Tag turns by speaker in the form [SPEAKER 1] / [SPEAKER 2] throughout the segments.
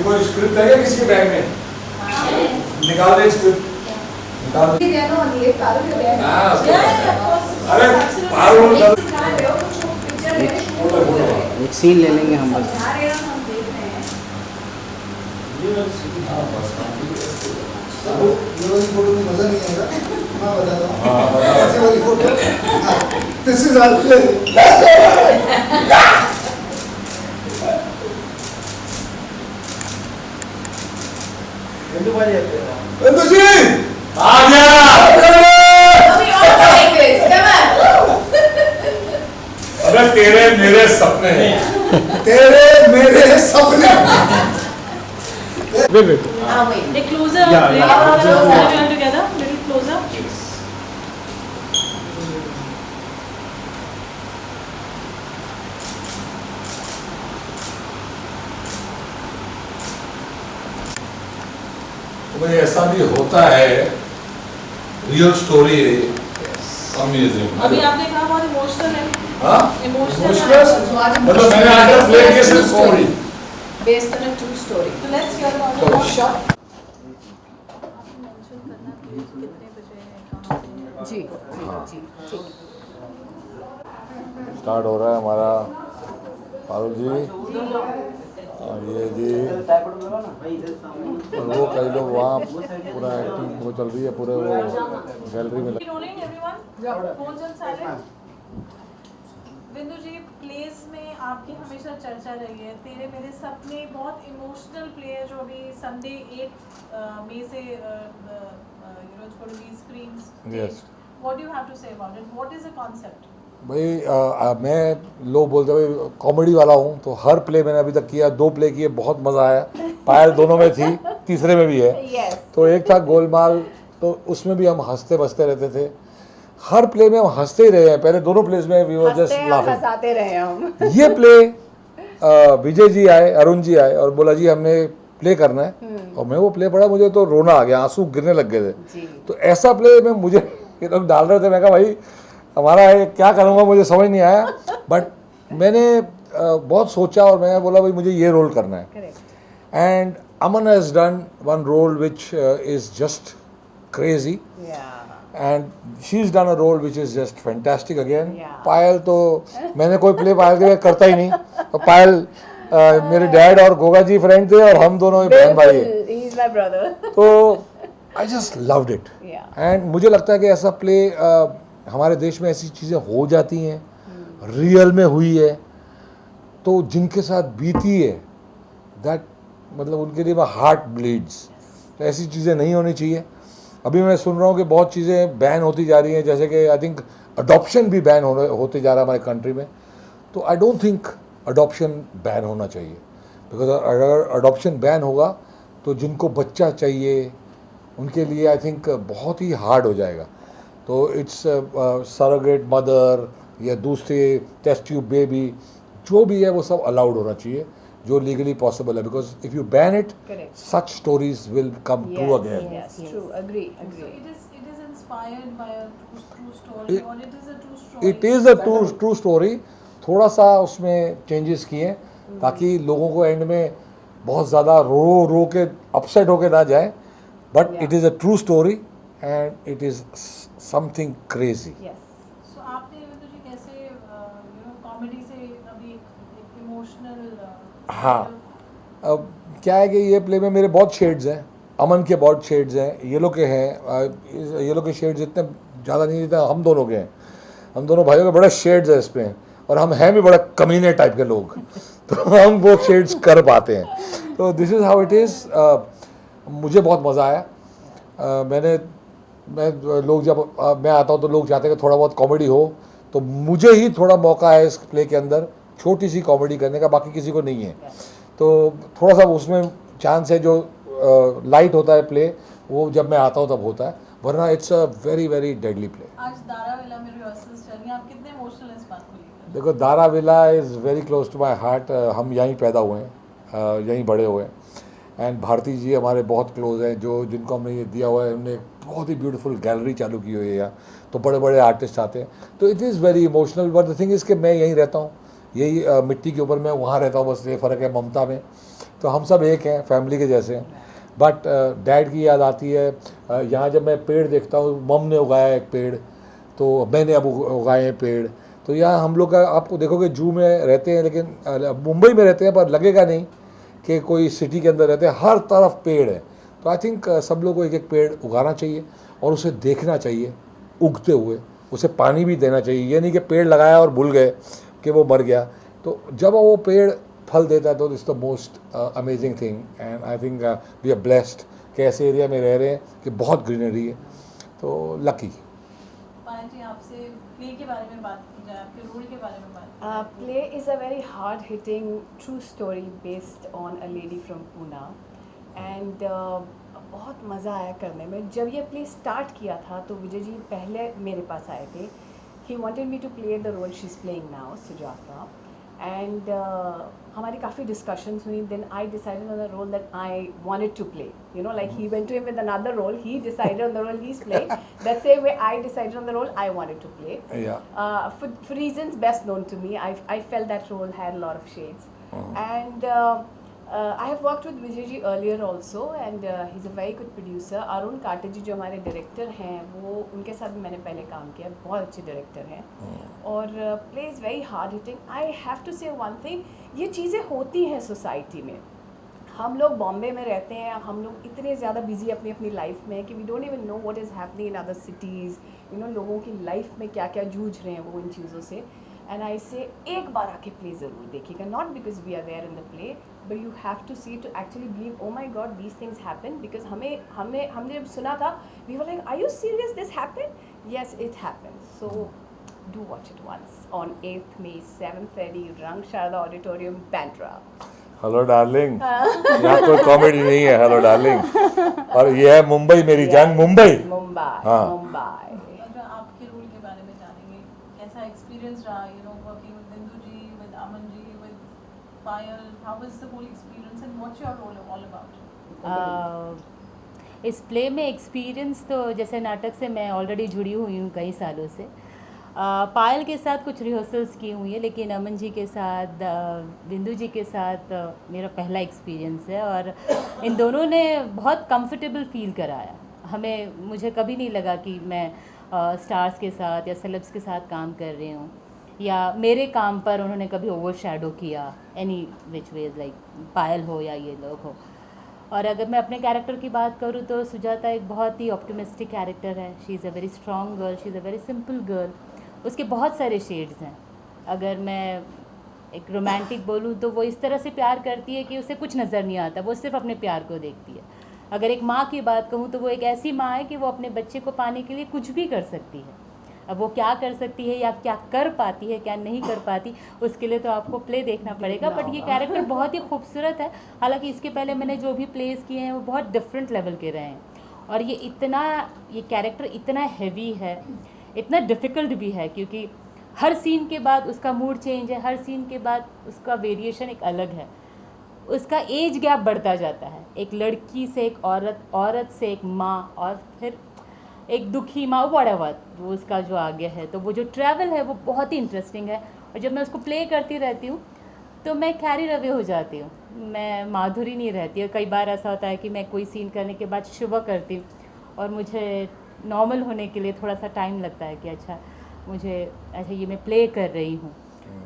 [SPEAKER 1] कोई स्क्रिप्ट है क्या किसी के बैग में? निकाल दे स्क्रिप्ट, निकाल दे। अरे
[SPEAKER 2] एक सीन ले लेंगे हम बस।
[SPEAKER 3] फोटो में मजा नहीं आएगा, मैं बताता हूँ। ऐसी वाली photo, this is our play. बंधु जी
[SPEAKER 1] आ गया। अबे तेरे मेरे सपने हैं,
[SPEAKER 3] तेरे मेरे सपने।
[SPEAKER 4] Wait. Closer. Together. Little closer.
[SPEAKER 1] भाई ऐसा भी होता है, रियल स्टोरी है, अमेजिंग।
[SPEAKER 4] अभी आपने कहा बहुत इमोशनल है।
[SPEAKER 1] हाँ?
[SPEAKER 4] इमोशनल।
[SPEAKER 1] मतलब मैंने आज प्ले किया सिर्फ story.
[SPEAKER 5] Based on a true story.
[SPEAKER 4] So let's hear about
[SPEAKER 1] So,
[SPEAKER 4] it.
[SPEAKER 5] Sure. जी जी जी ठीक।
[SPEAKER 1] स्टार्ट हो रहा है हमारा पारुल जी, और ये जी और वो कई लोग वहाँ पूरा एक्टिंग वो चल रही है, पूरे वो गैलरी में।
[SPEAKER 4] Rolling everyone. Phones on silent. बिंदु जी, प्लेस में आपकी हमेशा चर्चा रही है। तेरे मेरे सपने बहुत इमोशनल प्ले है जो अभी संडे 8 मई से it's going to be screens.
[SPEAKER 1] Yes.
[SPEAKER 4] What do you have to say about it? What is the concept?
[SPEAKER 1] भाई मैं लोग बोलते भाई कॉमेडी वाला हूँ, तो हर प्ले मैंने अभी तक किया, 2 प्ले किए, बहुत मज़ा आया। पायल दोनों में थी, तीसरे में भी है।
[SPEAKER 5] Yes.
[SPEAKER 1] तो एक था गोलमाल, तो उसमें भी हम हंसते बसते रहते थे। हर प्ले में हम हंसते ही रहे हैं, पहले दोनों प्लेस में वी वर जस्ट लाफिंग।
[SPEAKER 5] हंसाते रहे हम।
[SPEAKER 1] ये प्ले विजय जी आए, अरुण जी आए और बोला जी हमने प्ले करना है, और मैं वो प्ले पढ़ा, मुझे तो रोना आ गया, आंसू गिरने लग गए थे। तो ऐसा प्ले में मुझे ये लोग डाल रहे थे, मैं कहा भाई हमारा ये क्या करूँगा, मुझे समझ नहीं आया। बट मैंने बहुत सोचा और मैं बोला भाई मुझे ये रोल करना है। And Aman has done one role which is just crazy, and she is done a role which is just fantastic again. Payal तो मैंने कोई प्ले पायल के करता ही नहीं, तो पायल मेरे डैड और गोगा जी फ्रेंड थे और हम दोनों बहन भाई हैं, तो I just loved it. And मुझे लगता है कि ऐसा प्ले हमारे देश में ऐसी चीज़ें हो जाती हैं, रियल में हुई है, तो जिनके साथ बीती है दैट मतलब उनके लिए हार्ट ब्लीड्स। तो ऐसी चीज़ें नहीं होनी चाहिए। अभी मैं सुन रहा हूँ कि बहुत चीज़ें बैन होती जा रही हैं, जैसे कि आई थिंक अडॉप्शन भी बैन होते जा रहा है हमारे कंट्री में। तो I don't think adoption ban होना चाहिए, बिकॉज अगर अडॉप्शन बैन होगा तो जिनको बच्चा चाहिए उनके लिए आई थिंक बहुत ही हार्ड हो जाएगा। तो इट्स सरोगेट मदर या दूसरे टेस्ट ट्यूब बेबी जो भी है वो सब अलाउड होना चाहिए, जो लीगली पॉसिबल है, because if you ban it such stories will come true again.
[SPEAKER 5] Yes, true. Agree.
[SPEAKER 4] So it is inspired by a true story, or it is a true story.
[SPEAKER 1] It is a true story. थोड़ा सा उसमें changes किए ताकि लोगों को and में बहुत ज़्यादा रो के अपसेट होके ना जाए, but it is a true story and it is something crazy.
[SPEAKER 5] Yes.
[SPEAKER 4] So आपने बिंदु जी कैसे कॉमेडी से अभी इमोशनल
[SPEAKER 1] हाँ, अब क्या है कि ये प्ले में मेरे बहुत शेड्स हैं, अमन के बहुत शेड्स हैं, येलो के हैं। येलो के शेड्स इतने ज़्यादा नहीं, जितना हम दोनों के हैं। हम दोनों भाइयों के बड़े शेड्स हैं इसमें, और हम हैं भी बड़े कमीने टाइप के लोग, तो हम वो शेड्स कर पाते हैं। तो this is how it is. मुझे बहुत मज़ा आया। लोग जब मैं आता हूँ तो लोग चाहते हैं कि थोड़ा बहुत कॉमेडी हो, तो मुझे ही थोड़ा मौका है इस प्ले के अंदर छोटी सी कॉमेडी करने का, बाकी किसी को नहीं है। तो थोड़ा सा उसमें चांस है, जो लाइट होता है प्ले वो जब मैं आता हूँ तब होता है, वरना it's a very very deadly play.
[SPEAKER 4] आज दाराविला में रिहर्सल्स चल रही हैं, आप कितने इमोशनल हैं इस बात को लेकर?
[SPEAKER 1] देखो, दाराविला is very close to my heart. हम यहीं पैदा हुए हैं, यहीं बड़े हुए हैं, एंड भारती जी हमारे बहुत क्लोज हैं, जो जिनको हमने ये दिया हुआ है, हमने बहुत ही ब्यूटीफुल गैलरी चालू की हुई है यहाँ, तो बड़े बड़े आर्टिस्ट आते हैं, तो it is very emotional. But the thing is कि मैं यहीं रहता हूँ, यही मिट्टी के ऊपर मैं वहाँ रहता हूँ, बस ये फ़र्क है ममता में। तो हम सब एक हैं, फैमिली के जैसे हैं। बट डैड की याद आती है। यहाँ जब मैं पेड़ देखता हूँ, मम ने उगाया एक पेड़, तो मैंने अब उगाए हैं पेड़। तो यहाँ हम लोग का, आपको देखोगे जू में रहते हैं, लेकिन मुंबई में रहते हैं, पर लगेगा नहीं कि कोई सिटी के अंदर रहते हैं, हर तरफ पेड़ है। तो आई थिंक सब लोग को एक एक पेड़ उगाना चाहिए और उसे देखना चाहिए उगते हुए, उसे पानी भी देना चाहिए। ये नहीं कि पेड़ लगाया और भूल गए कि वो मर गया। तो जब वो पेड़ फल देता है तो it's the most amazing thing. And I think we are blessed कि ऐसे एरिया में रह रहे हैं कि बहुत ग्रीनरी है, तो लकी।
[SPEAKER 4] पायल जी, आपसे प्ले के बारे में बात की जाए, आपके रोल के बारे में बात की जाए।
[SPEAKER 5] Play is a very hard-hitting true story based on a lady from Pune, and बहुत मज़ा आया करने में। जब ये प्ले स्टार्ट किया था तो विजय जी पहले मेरे पास आए थे। He wanted me to play the role she's playing now, Sujata, and हमारी काफ़ी discussions हुई. Then I decided on the role that I wanted to play. You know, like he went to him with another role. He decided on the role he's playing. That same way I decided on the role I wanted to play.
[SPEAKER 1] Yeah.
[SPEAKER 5] For reasons best known to me, I felt that role had a lot of shades. And I have worked with Vijay ji earlier also, and he's a very good producer. Arun काटे जी जो हमारे director हैं, वो उनके साथ भी मैंने पहले काम किया, बहुत अच्छे डायरेक्टर हैं। और play is very hard hitting. I have to say one thing, ये चीज़ें होती हैं सोसाइटी में। हम लोग बॉम्बे में रहते हैं, हम लोग इतने ज़्यादा बिजी अपनी अपनी लाइफ में कि we don't even know what is happening in other cities. You know, लोगों की लाइफ में क्या क्या जूझ रहे हैं वो इन चीज़ों से। एंड आई से एक बार आके प्ले ज़रूर देखिएगा, not because we are there in the play, but you have to see to actually believe, oh my god these things happen. Because हमने जब सुना था, we were like, are you serious, this happen? Yes, it happen. So do watch it once on 8th May 7:30 Rang Sharda Auditorium, Bandra.
[SPEAKER 1] Hello darling, यहाँ कोई comedy नहीं है, hello darling. और ये है मुंबई, मेरी जान मुंबई। हाँ।
[SPEAKER 5] मुंबई।
[SPEAKER 4] अगर आपके रोल के बारे में जानेंगे, कैसा एक्सपीरियंस रहा, you know, working with Bindu ji, with Aman ji, with Payal, how was the whole experience and what's your role all about?
[SPEAKER 6] इस प्ले में एक्सपीरियंस तो जैसे नाटक से मैं ऑलरेडी जुड़ी हुई हूँ कई सालों से। पायल के साथ कुछ रिहर्सल्स की हुई है, लेकिन अमन जी के साथ, बिंदु जी के साथ मेरा पहला एक्सपीरियंस है, और इन दोनों ने बहुत कंफर्टेबल फील कराया हमें। मुझे कभी नहीं लगा कि मैं स्टार्स के साथ या सेलेब्स के साथ काम कर रही हूँ, या मेरे काम पर उन्होंने कभी ओवर शैडो किया एनी विच वेज, लाइक पायल हो या ये लोग हो। और अगर मैं अपने कैरेक्टर की बात करूँ तो सुजाता एक बहुत ही ऑप्टिमिस्टिक कैरेक्टर है। She is a very strong girl, she is a very simple girl. उसके बहुत सारे शेड्स हैं। अगर मैं एक रोमांटिक बोलूँ तो वो इस तरह से प्यार करती है कि उसे कुछ नज़र नहीं आता, वो सिर्फ अपने प्यार को देखती है। अगर एक माँ की बात कहूँ तो वो एक ऐसी माँ है कि वो अपने बच्चे को पाने के लिए कुछ भी कर सकती है। अब वो क्या कर सकती है या क्या कर पाती है, क्या नहीं कर पाती, उसके लिए तो आपको प्ले देखना पड़ेगा। बट ये कैरेक्टर बहुत ही खूबसूरत है। हालांकि इसके पहले मैंने जो भी प्लेस किए हैं वो बहुत डिफरेंट लेवल के रहे हैं, और ये कैरेक्टर इतना हैवी है, इतना डिफ़िकल्ट भी है, क्योंकि हर सीन के बाद उसका मूड चेंज है, हर सीन के बाद उसका वेरिएशन एक अलग है। उसका एज गैप बढ़ता जाता है, एक लड़की से एक औरत, औरत से एक माँ, और फिर एक दुखी माँ, व्हाटएवर वो उसका जो आगे है। तो वो जो ट्रैवल है वो बहुत ही इंटरेस्टिंग है। और जब मैं उसको प्ले करती रहती हूँ तो मैं कैरी अवे हो जाती हूँ, मैं माधुरी नहीं रहती। और कई बार ऐसा होता है कि मैं कोई सीन करने के बाद शुभ करती हूँ, और मुझे नॉर्मल होने के लिए थोड़ा सा टाइम लगता है कि अच्छा ये मैं प्ले कर रही हूँ।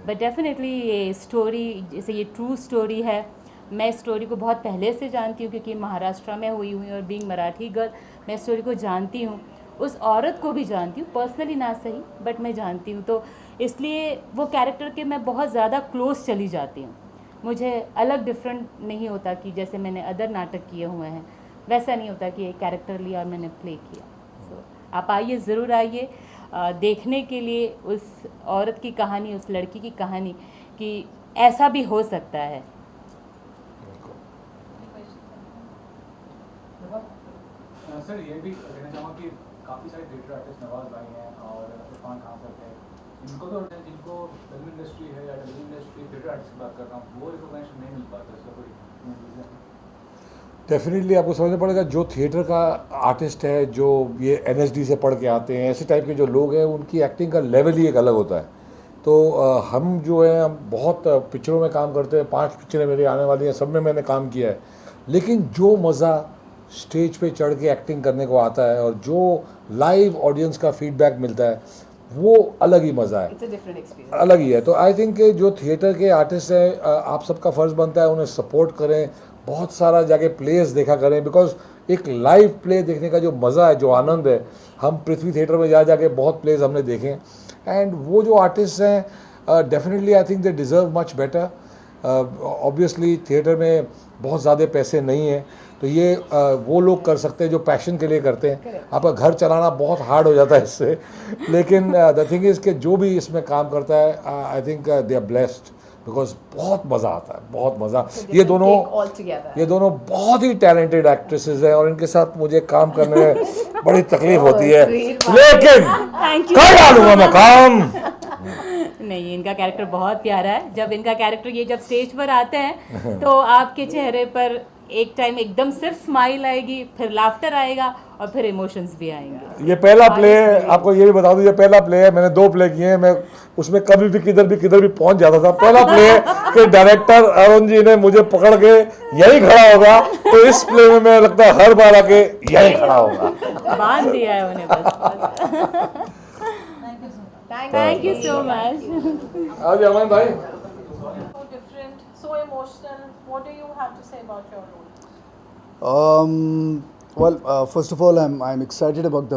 [SPEAKER 6] बट डेफिनेटली ये स्टोरी, जैसे ये ट्रू स्टोरी है, मैं स्टोरी को बहुत पहले से जानती हूँ, क्योंकि महाराष्ट्र में हुई और बीइंग मराठी गर्ल मैं स्टोरी को जानती हूँ। उस औरत को भी जानती हूँ, पर्सनली ना सही बट मैं जानती हूँ। तो इसलिए वो कैरेक्टर के मैं बहुत ज़्यादा क्लोज चली जाती हूँ। मुझे अलग डिफरेंट नहीं होता कि जैसे मैंने अदर नाटक किए हुए हैं, वैसा नहीं होता कि एक कैरेक्टर लिया और मैंने प्ले किया। सो आप आइए, ज़रूर आइए देखने के लिए उस औरत की कहानी, उस लड़की की कहानी, कि ऐसा भी हो सकता है।
[SPEAKER 7] सर ये भी कहना चाहूँगा कि काफ़ी सारे थिएटर आर्टिस्ट नवाज भाई हैं और इरफान खान सर हैं, इनको तो जिनको फिल्म इंडस्ट्री है या टेलीविजन इंडस्ट्री, थिएटर आर्टिस्ट की बात कर रहा हूँ, वो रिकॉग्निशन नहीं मिल पाता। इसका कोई रीज़न?
[SPEAKER 1] डेफिनेटली आपको समझना पड़ेगा, जो थिएटर का आर्टिस्ट है, जो ये NSD से पढ़ के आते हैं, ऐसे टाइप के जो लोग हैं, उनकी एक्टिंग का लेवल ही एक अलग होता है। तो हम जो है, हम बहुत पिक्चरों में काम करते हैं, 5 पिक्चरें मेरी आने वाली हैं, सब में मैंने काम किया है, लेकिन जो मज़ा स्टेज पे चढ़ के एक्टिंग करने को आता है और जो लाइव ऑडियंस का फीडबैक मिलता है, वो अलग ही मज़ा है,
[SPEAKER 5] It's a different experience.
[SPEAKER 1] अलग ही है। तो आई थिंक कि जो थिएटर के आर्टिस्ट हैं, आप सबका फ़र्ज़ बनता है उन्हें सपोर्ट करें, बहुत सारा जाके प्लेस देखा करें, बिकॉज एक लाइव प्ले देखने का जो मज़ा है, जो आनंद है, हम पृथ्वी थिएटर में जाके बहुत प्लेस हमने देखे, एंड वो जो आर्टिस्ट हैं definitely I think they deserve much better. Obviously theatre में बहुत ज़्यादा पैसे नहीं हैं, तो ये वो लोग कर सकते हैं जो पैशन के लिए करते हैं। आपका घर चलाना बहुत हार्ड हो जाता है इससे, लेकिन द थिंग इज़ कि जो भी इसमें काम करता है, I think they are blessed, because बहुत मज़ा आता है, बहुत मज़ा। ये दोनों बहुत ही टैलेंटेड एक्ट्रेसेस हैं और इनके साथ मुझे काम करने में बड़ी तकलीफ होती है, लेकिन कर डालूंगा मैं काम।
[SPEAKER 6] नहीं, इनका कैरेक्टर बहुत प्यारा है। जब इनका कैरेक्टर ये जब स्टेज पर आते हैं तो आपके चेहरे पर एक टाइम एकदम सिर्फ स्माइल आएगी, फिर लाफ्टर आएगा और फिर इमोशंस भी आएंगे।
[SPEAKER 1] ये पहला प्ले है, आपको ये भी बता दूं, ये पहला प्ले है, मैंने 2 प्ले किए हैं, मैं उसमें कभी भी किधर भी पहुंच जाता था। पहला प्ले है कि डायरेक्टर अरुण जी ने मुझे पकड़ के यही खड़ा होगा, तो इस प्ले में मैं लगता है हर बार आके यही खड़ा होगा।
[SPEAKER 6] बांध दिया है उन्हें बस। Thank you so much.
[SPEAKER 1] आज अमन भाई,
[SPEAKER 4] So different, so emotional. What do you have to say about your role?
[SPEAKER 3] Well, first of all, I'm excited about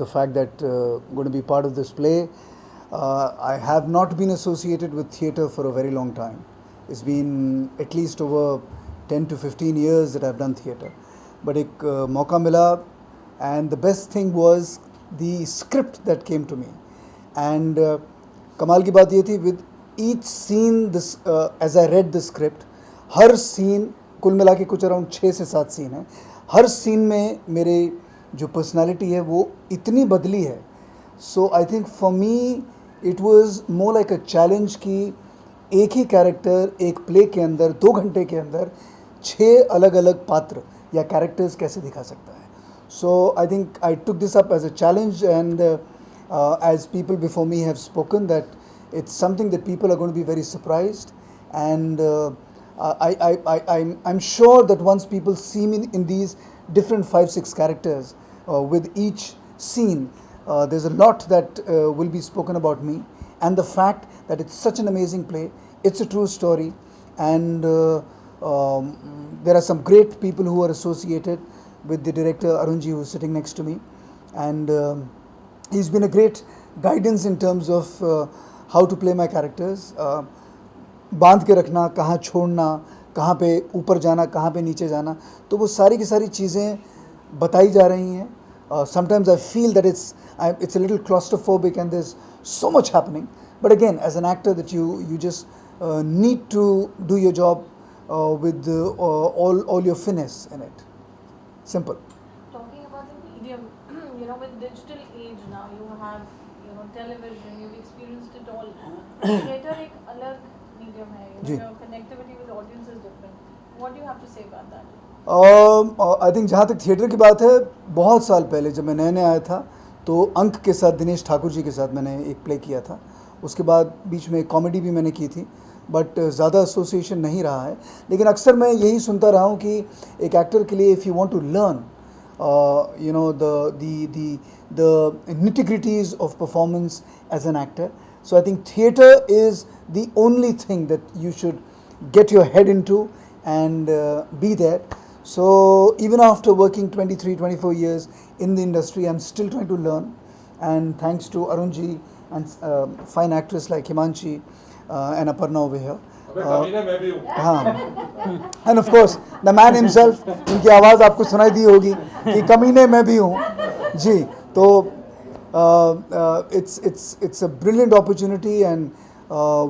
[SPEAKER 3] the fact that going to be part of this play. I have not been associated with theatre for a very long time. It's been at least over 10 to 15 years that I've done theatre. But एक मौका मिला, and the best thing was the script that came to me. And कमाल की बात ये थी, with each scene, as I read the script, her scene, कुल मिला के कुछ अराउंड 6 से 7 सीन है, हर सीन में मेरे जो पर्सनालिटी है वो इतनी बदली है। So I think for me it was more like a challenge कि एक ही कैरेक्टर एक प्ले के अंदर 2 घंटे के अंदर 6 अलग अलग पात्र या कैरेक्टर्स कैसे दिखा सकता है। So I think I took this up as a challenge, and as people before me have spoken that it's something that people are going to be very surprised, and I'm sure that once people see me in these different 5-6 characters with each scene, there's a lot that will be spoken about me, and the fact that it's such an amazing play, it's a true story, and there are some great people who are associated with the director Arunji, who is sitting next to me, and he's been a great guidance in terms of how to play my characters. बांध के रखना, कहाँ छोड़ना, कहाँ पे ऊपर जाना, कहाँ पे नीचे जाना, तो वो सारी की सारी चीज़ें बताई जा रही हैं. Sometimes I feel that it's a little claustrophobic and there's so much happening. But again, as an actor, that you just need to do your job with all your finesse in it. Simple.
[SPEAKER 4] Talking about the medium, with digital age now, you have, television, you've experienced it all. Theatre एक अलग medium है, your connectivity with the audience is different. What do you have to say about that?
[SPEAKER 3] I think जहाँ तक theatre की बात है, बहुत साल पहले जब मैं नए आया था तो अंक के साथ, दिनेश ठाकुर जी के साथ मैंने एक प्ले किया था. उसके बाद बीच में कॉमेडी भी मैंने की थी, बट ज़्यादा एसोसिएशन नहीं रहा है. लेकिन अक्सर मैं यही सुनता रहा हूँ कि एक एक्टर के लिए if you want to learn the nitty-gritties of performance as an actor, so I think theatre is the only thing that you should get your head into and be there. So even after working 23-24 years in the industry, I'm still trying to learn, and thanks to Arunji and fine actress like Himanshi and Aparna over here. हाँ, and of course the man himself, इनकी आवाज़ आपको सुनाई दी होगी कि कमीने मैं भी हूँ जी. तो it's a brilliant opportunity, and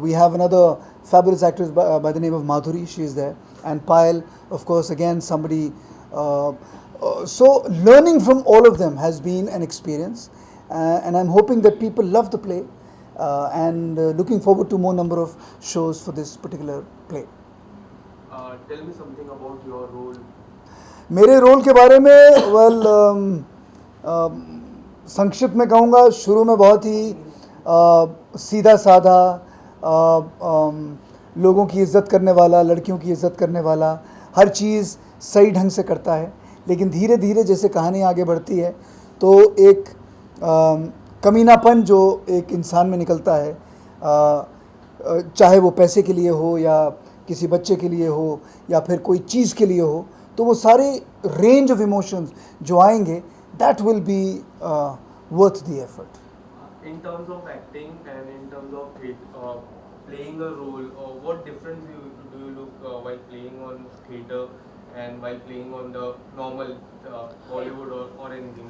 [SPEAKER 3] we have another fabulous actress by the name of Madhuri. She is there, and Payal, of course, again somebody. So learning from all of them has been an experience, and I'm hoping that people love the play, and looking forward to more number of shows for this particular play.
[SPEAKER 8] Tell me something about your role.
[SPEAKER 3] मेरे role के बारे में संक्षिप्त में कहूँगा, शुरू में बहुत ही सीधा साधा, लोगों की इज़्ज़त करने वाला, लड़कियों की इज़्ज़त करने वाला, हर चीज़ सही ढंग से करता है। लेकिन धीरे धीरे जैसे कहानी आगे बढ़ती है तो एक कमीनापन जो एक इंसान में निकलता है, चाहे वो पैसे के लिए हो या किसी बच्चे के लिए हो या फिर कोई चीज़ के लिए हो, तो वो सारे रेंज ऑफ इमोशंस जो आएंगे, that will be worth the effort.
[SPEAKER 8] In terms of acting and in terms of playing a role, what difference do you look while playing on theatre and while playing on the normal Bollywood or anything?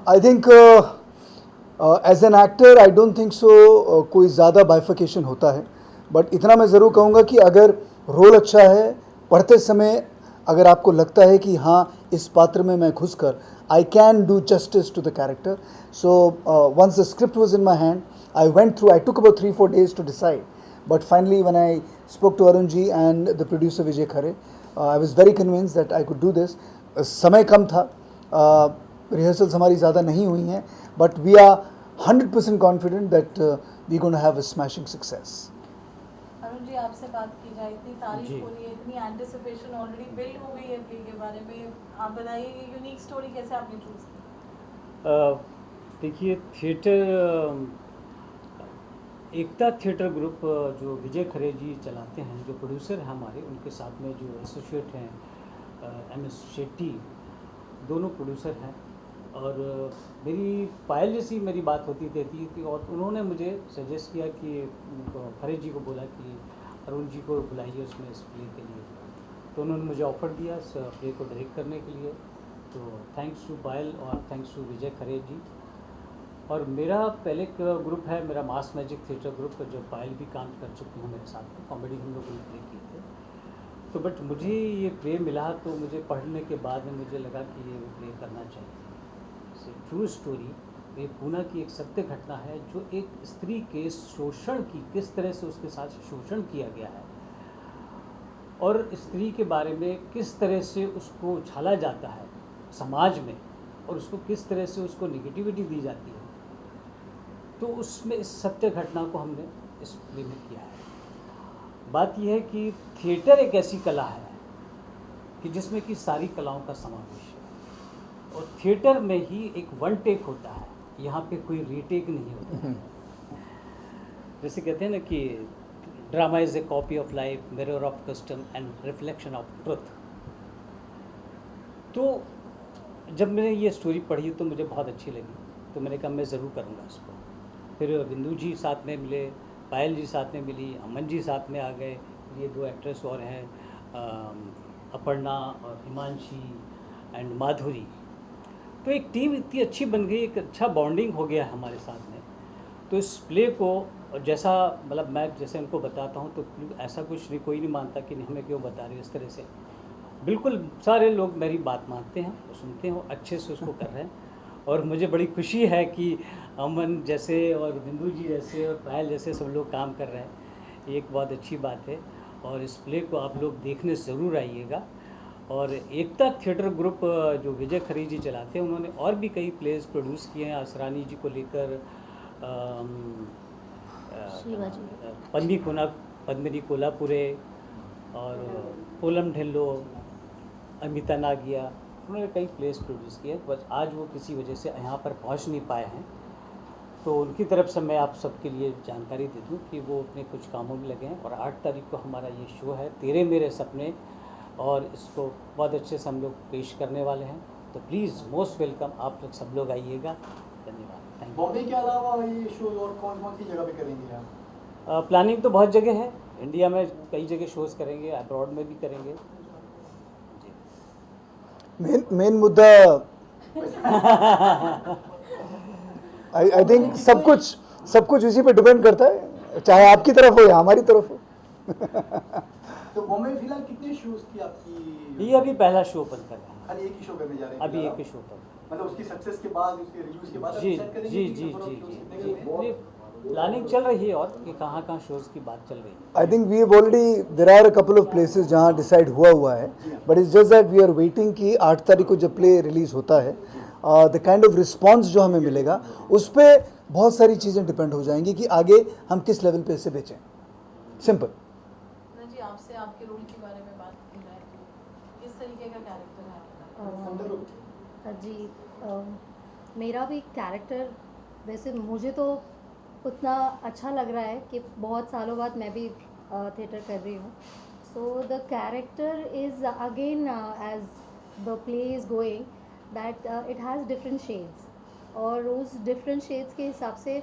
[SPEAKER 3] I think as an actor I don't think so कोई ज़्यादा बाइफिकेशन होता है, but इतना मैं ज़रूर कहूँगा कि अगर रोल अच्छा है, पढ़ते समय अगर आपको लगता है कि हाँ इस पात्र में मैं घुस कर I can do justice to the character. So once the script was in my hand, I took about 3-4 days to decide. But finally when I spoke to Arun ji and the producer Vijay Khare, I was very convinced that I could do this. समय कम था, rehearsals हमारी ज़्यादा नहीं हुई हैं, but we are 100% confident that we're going to have a smashing success.
[SPEAKER 4] Arun ji, आपसे बात की जाए, इतनी तारीफ हो रही है, इतनी एंटिसिपेशन ऑलरेडी बिल्ड हो गई है प्ले के बारे में, आप बताइए ये यूनिक स्टोरी कैसे आपने चूज की?
[SPEAKER 2] देखिए, थिएटर एकता थिएटर ग्रुप जो विजय खरे जी चलाते हैं, जो प्रोड्यूसर हैं हमारे, उनके साथ में जो एसोसिएट हैं MS शेट्टी, दोनों प्रोड्यूसर हैं। और मेरी पायल जैसी मेरी बात होती रहती थी और उन्होंने मुझे सजेस्ट किया कि खरे जी को बोला कि अरुण जी को बुलाइए उसमें इस प्ले के लिए। तो उन्होंने मुझे ऑफ़र दिया इस प्ले को डायरेक्ट करने के लिए। तो थैंक्स टू पायल और थैंक्स टू विजय खरे जी। और मेरा पहले एक ग्रुप है, मेरा मास मैजिक थिएटर ग्रुप, जो पायल भी काम कर चुकी हूँ मेरे साथ में, कॉमेडी हम लोग प्ले किए थे। तो बट मुझे ये प्ले मिला तो मुझे पढ़ने के बाद में मुझे लगा कि ये प्ले करना चाहिए। ट्रू स्टोरी, ये पूना की एक सत्य घटना है जो एक स्त्री के शोषण की, किस तरह से उसके साथ शोषण किया गया है और स्त्री के बारे में किस तरह से उसको उछाला जाता है समाज में और उसको किस तरह से उसको निगेटिविटी दी जाती है। तो उसमें इस सत्य घटना को हमने इस प्ले में किया है। बात यह है कि थिएटर एक ऐसी कला है कि जिसमें कि सारी कलाओं का समावेश है और थिएटर में ही एक वन टेक होता है, यहाँ पे कोई रीटेक नहीं होता। जैसे कहते हैं ना कि drama is a copy of life, mirror of custom and reflection of truth. तो जब मैंने ये स्टोरी पढ़ी तो मुझे बहुत अच्छी लगी, तो मैंने कहा मैं ज़रूर करूँगा इसको। फिर बिंदु जी साथ में मिले, पायल जी साथ में मिली, अमन जी साथ में आ गए, ये 2 एक्ट्रेस और हैं, अपर्णा और हिमांशी एंड माधुरी। तो एक टीम इतनी अच्छी बन गई, एक अच्छा बॉन्डिंग हो गया हमारे साथ में। तो इस प्ले को जैसा मतलब मैं जैसे उनको बताता हूँ तो ऐसा कुछ नहीं, कोई नहीं मानता कि हमें क्यों बता रहे इस तरह से। बिल्कुल सारे लोग मेरी बात मानते हैं, सुनते हैं, अच्छे से उसको कर रहे हैं। और मुझे बड़ी खुशी है कि अमन जैसे और बिंदु जी जैसे और पायल जैसे सब लोग काम कर रहे हैं, ये एक बहुत अच्छी बात है। और इस प्ले को आप लोग देखने ज़रूर आइएगा। और एकता थिएटर ग्रुप जो विजय खरे जी चलाते हैं, उन्होंने और भी कई प्लेस प्रोड्यूस किए हैं, असरानी जी को लेकर, पद्मिनी कोल्हापुरे और पोलम ढिल्लो, अमिता नागिया, उन्होंने कई प्लेस प्रोड्यूस किए। बस आज वो किसी वजह से यहाँ पर पहुँच नहीं पाए हैं, तो उनकी तरफ से मैं आप सबके लिए जानकारी दे दूँ कि वो अपने कुछ कामों में लगे हैं। और 8 तारीख को हमारा ये शो है, तेरे मेरे सपने, और इसको बहुत अच्छे से हम लोग पेश करने वाले हैं। तो प्लीज़ मोस्ट वेलकम, आप लोग सब लोग आइएगा। धन्यवाद, थैंक यू।
[SPEAKER 9] बॉम्बे के अलावा ये शो और कौन कौन सी जगह पे करेंगे आप?
[SPEAKER 2] प्लानिंग तो बहुत जगह है, इंडिया में कई जगह शोज़ करेंगे, अब्रॉड में भी करेंगे जी।
[SPEAKER 3] मेन मुद्दा आई थिंक सब कुछ इसी पे डिपेंड करता है, चाहे आपकी तरफ हो या हमारी तरफ हो।
[SPEAKER 9] तो बॉम्बे में फिलहाल कितने शोज की आपकी?
[SPEAKER 2] ये अभी पहला शो ओपन कर रहे हैं,
[SPEAKER 9] खाली एक ही शो करने जा रहे हैं
[SPEAKER 2] अभी
[SPEAKER 9] फिलहाल
[SPEAKER 2] एक ही शो पर।
[SPEAKER 9] मतलब उसकी सक्सेस के बाद, उसके रिव्यूज के बाद
[SPEAKER 2] जी
[SPEAKER 9] आप decide करेंगे
[SPEAKER 2] जी
[SPEAKER 9] कि
[SPEAKER 2] जी
[SPEAKER 9] number of
[SPEAKER 2] जी
[SPEAKER 9] shows कितने
[SPEAKER 2] जी
[SPEAKER 9] करने हैं?
[SPEAKER 2] प्लानिंग चल रही है और कि कहाँ कहाँ शोज़ की बात चल रही है.
[SPEAKER 3] I think we have already, there are a couple of places जहाँ डिसाइड हुआ है, but it's just that we are waiting कि 8 तारीख को जब प्ले रिलीज होता है, the kind of response जो हमें मिलेगा उस पर बहुत सारी चीज़ें डिपेंड हो जाएंगी कि आगे हम किस लेवल पे इसे बेचें. सिंपल.
[SPEAKER 4] जी आपसे आपके रोल के बारे में बात की जाए तो किस तरीके का कैरेक्टर है आपका?
[SPEAKER 10] जी मेरा भी कैरेक्टर वैसे मुझे तो उतना अच्छा लग रहा है कि बहुत सालों बाद मैं भी थिएटर कर रही हूँ. So the character is again as the play is going that it has different shades और उस डिफरेंट शेड्स के हिसाब से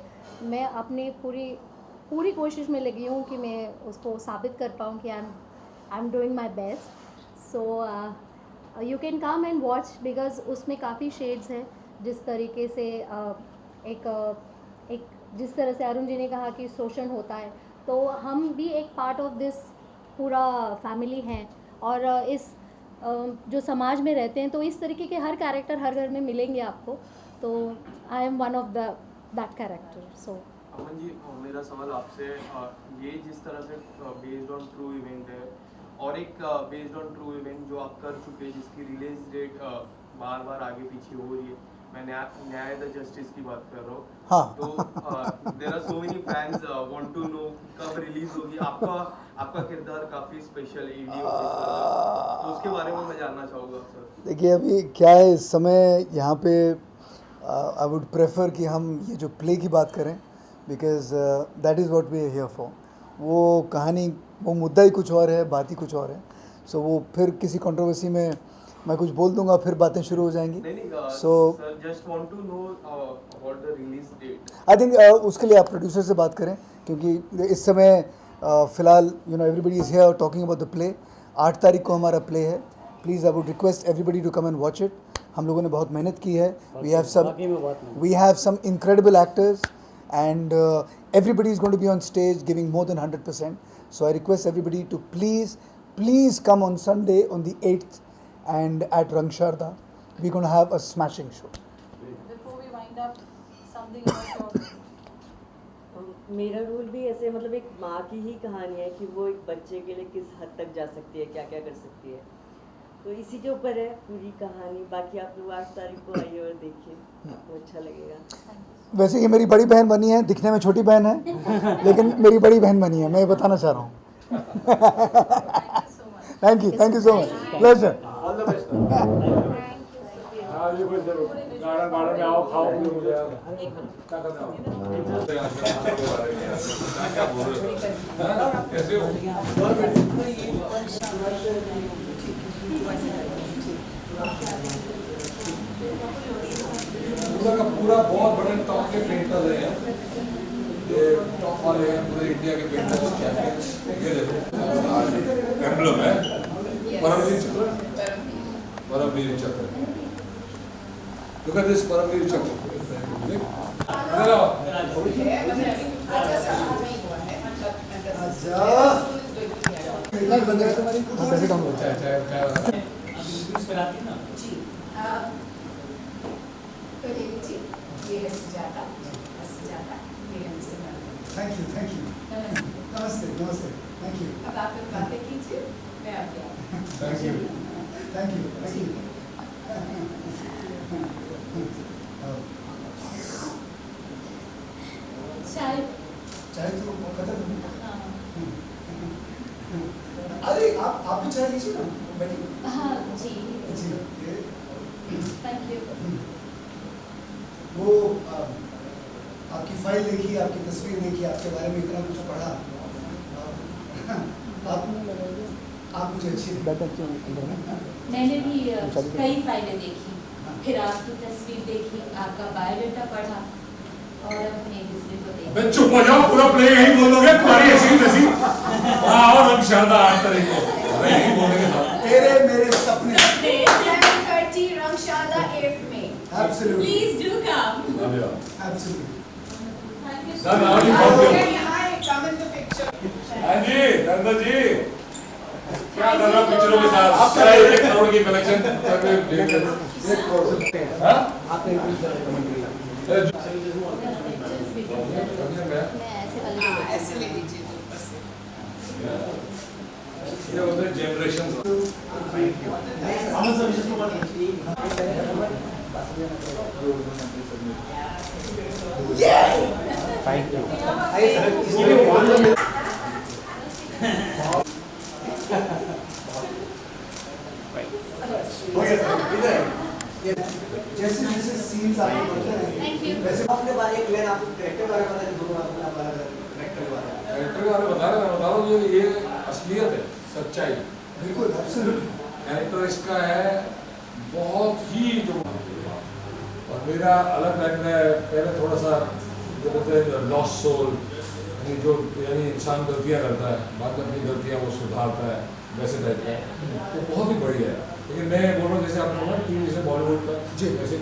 [SPEAKER 10] मैं अपनी पूरी कोशिश में लगी हूँ कि मैं उसको साबित कर पाऊँ कि I am doing my best. So you can come and watch because उसमें काफ़ी शेड्स हैं. जिस तरीके से एक जिस तरह से अरुण जी ने कहा कि शोषण होता है तो हम भी एक पार्ट ऑफ दिस पूरा फैमिली हैं और इस जो समाज में रहते हैं तो इस तरीके के हर कैरेक्टर हर घर में मिलेंगे आपको. तो I am one of that character. So
[SPEAKER 8] Aman ji मेरा सवाल आपसे ये जिस तरह से बेस्ड ऑन ट्रू इवेंट है और एक बेस्ड ऑन ट्रू इवेंट जो आप कर चुके हैं जिसकी रिलीज डेट बार बार आगे पीछे हो रही है. मैं न्याय द जस्टिस की बात कर रहा हूँ.
[SPEAKER 3] हाँ.
[SPEAKER 8] तो there are so many fans want to know कब रिलीज होगी. आपका किरदार काफी स्पेशल है ईडी ऑफिसर, तो उसके बारे में मैं जानना चाहूँगा सर.
[SPEAKER 3] देखिए अभी क्या है इस समय यहाँ पे आई वुड प्रेफर कि हम ये जो प्ले की बात करें because that is what we are here for. वो कहानी वो मुद्दा ही कुछ और है, बात ही कुछ और है. सो वो फिर किसी कंट्रोवर्सी में मैं कुछ बोल दूंगा फिर बातें शुरू हो जाएंगी. So
[SPEAKER 8] just want to know about the release date.
[SPEAKER 3] I think उसके लिए आप प्रोड्यूसर से बात करें क्योंकि इस समय फ़िलहाल you know everybody is here talking about the play. 8 तारीख को हमारा प्ले है. Please I would request everybody to come and watch it. हम लोगों ने बहुत मेहनत की है. We have some incredible actors and everybody is going to be on stage giving more than 100%. So I request everybody to please come on Sunday on the 8th and at Rangsharda we're going to have a smashing show.
[SPEAKER 4] Before we wind up, something about your
[SPEAKER 11] मेरा role भी ऐसे मतलब एक माँ की ही कहानी है कि वो एक बच्चे के लिए किस हद तक जा सकती है, क्या क्या कर सकती है. तो इसी के ऊपर है पूरी कहानी. बाकी आप लोग 8 तारीख को आइए और देखिए, आपको अच्छा लगेगा.
[SPEAKER 3] वैसे ये मेरी बड़ी बहन बनी है, दिखने में छोटी बहन है लेकिन मेरी बड़ी बहन बनी है, मैं ये बताना चाह रहा हूँ. Thank you so much. Pleasure.
[SPEAKER 9] All the best.
[SPEAKER 1] Garden में आओ खाओ मुझे यार क्या करना कैसे हो. पूरा का पूरा बहुत बड़े टॉप के पेंटर है ये टॉप वाले हैं पूरे इंडिया के पेंटर्स चैंपियंस. ये देखो एम्ब्लम है परमवीर चक्र. Look at this Paramvir Chakra.
[SPEAKER 3] Thank you. नमस्ते. Thank you.
[SPEAKER 5] अब आप लोग बातें कीजिए, मैं आ गया.
[SPEAKER 3] Thank you. चाय तो खत्म. अरे आप भी चाय लीजिए ना. बैठिए.
[SPEAKER 10] हाँ जी. Thank you.
[SPEAKER 3] वो आपकी फाइल देखी, आपकी तस्वीर देखी, आपके बारे में इतना कुछ पढ़ा. आप मुझे अच्छी
[SPEAKER 6] मैंने भी कई फाइलें देखी, फिर आपकी तस्वीर देखी, आपका बायोडाटा पढ़ा और अपने दूसरे को देखा.
[SPEAKER 1] मैं चुप हो जाओ. पूरा प्ले यही बोलोगे तुम्हारी ऐसी तैसी. और रंगशारदा 8 तारीख को यही बोलेंगे.
[SPEAKER 3] तेरे मेरे सपने.
[SPEAKER 5] 7:30 रंगशारदा 8 में.
[SPEAKER 3] Absolutely.
[SPEAKER 6] Please do come.
[SPEAKER 3] Absolutely.
[SPEAKER 6] Thank you so
[SPEAKER 1] Done,
[SPEAKER 6] much.
[SPEAKER 1] now you come.
[SPEAKER 5] Hi, come in the picture.
[SPEAKER 1] हाँ जी नंदा जी क्या कर रहा पिक्चरों के साथ. आपका 1 करोड़ की कलेक्शन.
[SPEAKER 3] आपने
[SPEAKER 12] ऐसे ले लीजिए तो ऊपर से।
[SPEAKER 1] ये होते हैं जनरेशन।
[SPEAKER 2] Thank you.
[SPEAKER 9] जैसे जैसे सीन्स आगे बढ़ते हैं वैसे अपने बारे में क्लियर आपको कैरेक्टर बारे में पता है, दोनों अपना अलग अलग कैरेक्टर के बारे में
[SPEAKER 1] कैरेक्टर के बारे में बता रहा हूँ, ये असलियत है, सच्चाई।
[SPEAKER 9] बिल्कुल एब्सोल्युटली।
[SPEAKER 1] कैरेक्टर इसका है बहुत ही जो, और मेरा अलग टाइप में पहले थोड़ा सा जो बोलते हैं लॉस्ट सोल, यानी इंसान गलतियाँ करता है, बाद में अपनी गलतियाँ वो सुधारता है, वैसे टाइप का। तो बहुत ही बढ़िया है। लेकिन मैं बोल रहा हूँ जैसे आपने बोला टीवी जैसे बॉलीवुड का, वैसे